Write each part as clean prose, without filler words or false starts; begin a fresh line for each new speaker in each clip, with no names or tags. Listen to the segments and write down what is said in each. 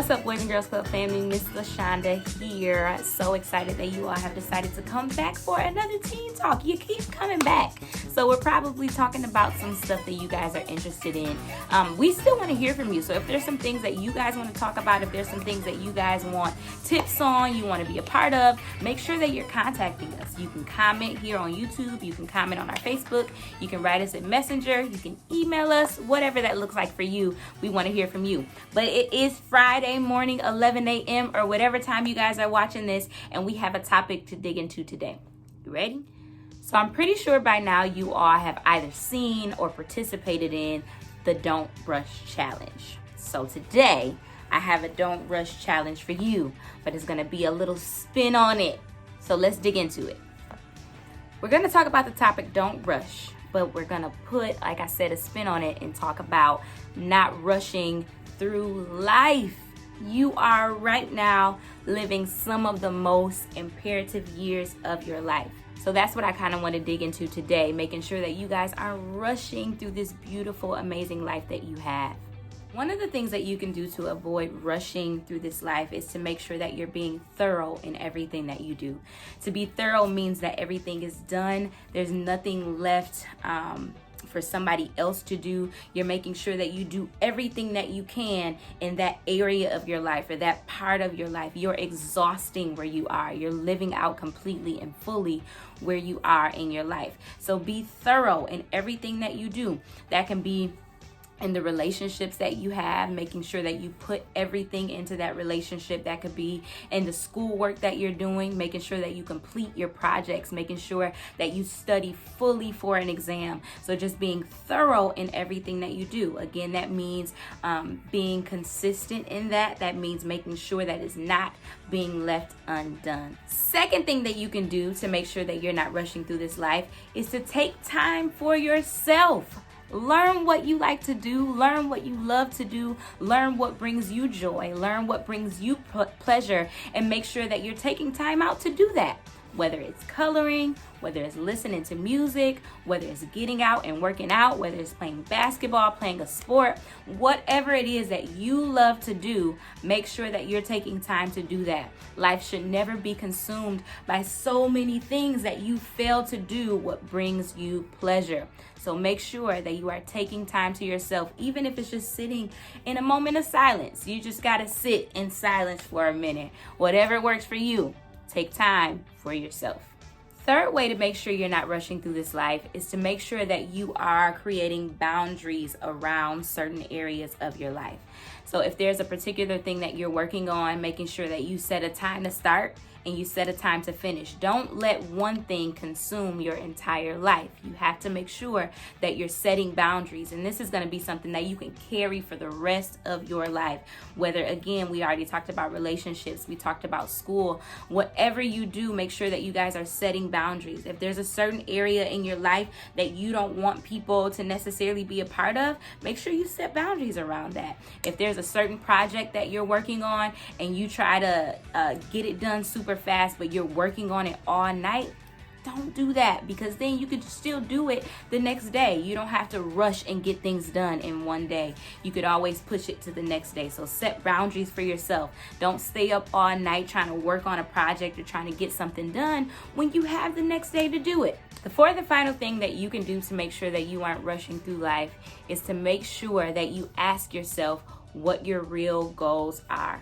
What's up, Boys and Girls Club family? Miss LaShaunda here. So excited that you all have decided to come back for another Teen Talk. You keep coming back. So we're probably talking about some stuff that you guys are interested in. We still want to hear from you. So if there's some things that you guys want to talk about, if there's some things that you guys want tips on, you want to be a part of, make sure that you're contacting us. You can comment here on YouTube. You can comment on our Facebook. You can write us at Messenger. You can email us, whatever that looks like for you. We want to hear from you. But it is Friday morning, 11 a.m. or whatever time you guys are watching this, and we have a topic to dig into today. You ready? So I'm pretty sure by now you all have either seen or participated in the Don't Rush Challenge. So today I have a Don't Rush Challenge for you, but it's going to be a little spin on it. So let's dig into it. We're going to talk about the topic Don't Rush, but we're going to put, like I said, a spin on it and talk about not rushing through life. You are right now living some of the most imperative years of your life. So that's what I kind of want to dig into today, making sure that you guys are rushing through this beautiful, amazing life that you have. One of the things that you can do to avoid rushing through this life is to make sure that you're being thorough in everything that you do. To be thorough means that everything is done. There's nothing left for somebody else to do. You're making sure that you do everything that you can in that area of your life or that part of your life. You're exhausting where you are. You're living out completely and fully where you are in your life. So be thorough in everything that you do. That can be in the relationships that you have, making sure that you put everything into that relationship. That could be in the schoolwork that you're doing, making sure that you complete your projects, making sure that you study fully for an exam. So just being thorough in everything that you do. Again, that means being consistent in that. That means making sure that it's not being left undone. Second thing that you can do to make sure that you're not rushing through this life is to take time for yourself. Learn what you like to do, learn what you love to do, learn what brings you joy, learn what brings you pleasure, and make sure that you're taking time out to do that. Whether it's coloring, whether it's listening to music, whether it's getting out and working out, whether it's playing basketball, playing a sport, whatever it is that you love to do, make sure that you're taking time to do that. Life should never be consumed by so many things that you fail to do what brings you pleasure. So make sure that you are taking time to yourself, even if it's just sitting in a moment of silence. You just got to sit in silence for a minute. Whatever works for you, take time for yourself. Third way to make sure you're not rushing through this life is to make sure that you are creating boundaries around certain areas of your life. So if there's a particular thing that you're working on, making sure that you set a time to start and you set a time to finish. Don't let one thing consume your entire life. You have to make sure that you're setting boundaries. And this is going to be something that you can carry for the rest of your life. Whether, again, we already talked about relationships, we talked about school. Whatever you do, make sure that you guys are setting boundaries. If there's a certain area in your life that you don't want people to necessarily be a part of, make sure you set boundaries around that. If there's a certain project that you're working on and you try to get it done super fast, but you're working on it all night, don't do that, because then you could still do it the next day. You don't have to rush and get things done in one day. You could always push it to the next day. So set boundaries for yourself. Don't stay up all night trying to work on a project or trying to get something done when you have the next day to do it. The fourth and final thing that you can do to make sure that you aren't rushing through life is to make sure that you ask yourself what your real goals are.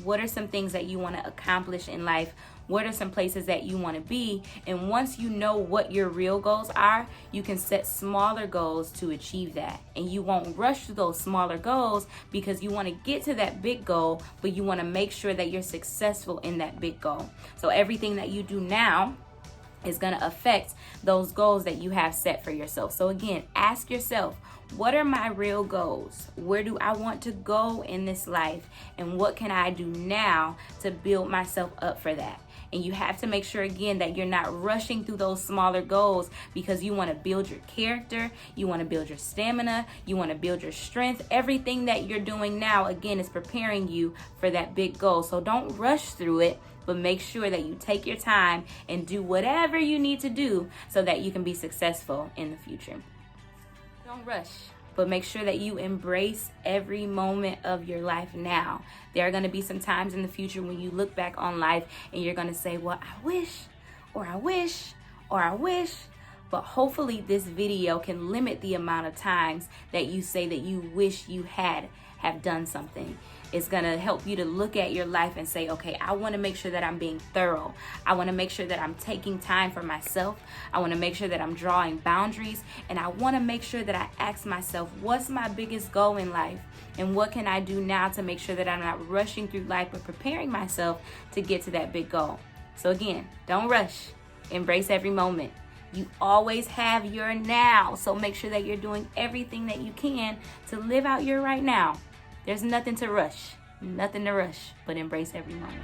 What are some things that you want to accomplish in life? What are some places that you want to be? And once you know what your real goals are, you can set smaller goals to achieve that. And you won't rush through those smaller goals because you want to get to that big goal, but you want to make sure that you're successful in that big goal. So everything that you do now is going to affect those goals that you have set for yourself. So again, ask yourself, what are my real goals? Where do I want to go in this life? And what can I do now to build myself up for that? And you have to make sure, again, that you're not rushing through those smaller goals because you want to build your character, you want to build your stamina, you want to build your strength. Everything that you're doing now, again, is preparing you for that big goal. So don't rush through it, but make sure that you take your time and do whatever you need to do so that you can be successful in the future. Don't rush. but make sure that you embrace every moment of your life now. There are going to be some times in the future when you look back on life and you're going to say, well, I wish, or I wish, or I wish. But hopefully this video can limit the amount of times that you say that you wish you have done something. It's going to help you to look at your life and say, okay, I want to make sure that I'm being thorough. I want to make sure that I'm taking time for myself. I want to make sure that I'm drawing boundaries. And I want to make sure that I ask myself, what's my biggest goal in life? And what can I do now to make sure that I'm not rushing through life, but preparing myself to get to that big goal? So again, don't rush. Embrace every moment. You always have your now. So make sure that you're doing everything that you can to live out your right now. There's nothing to rush, but embrace every moment.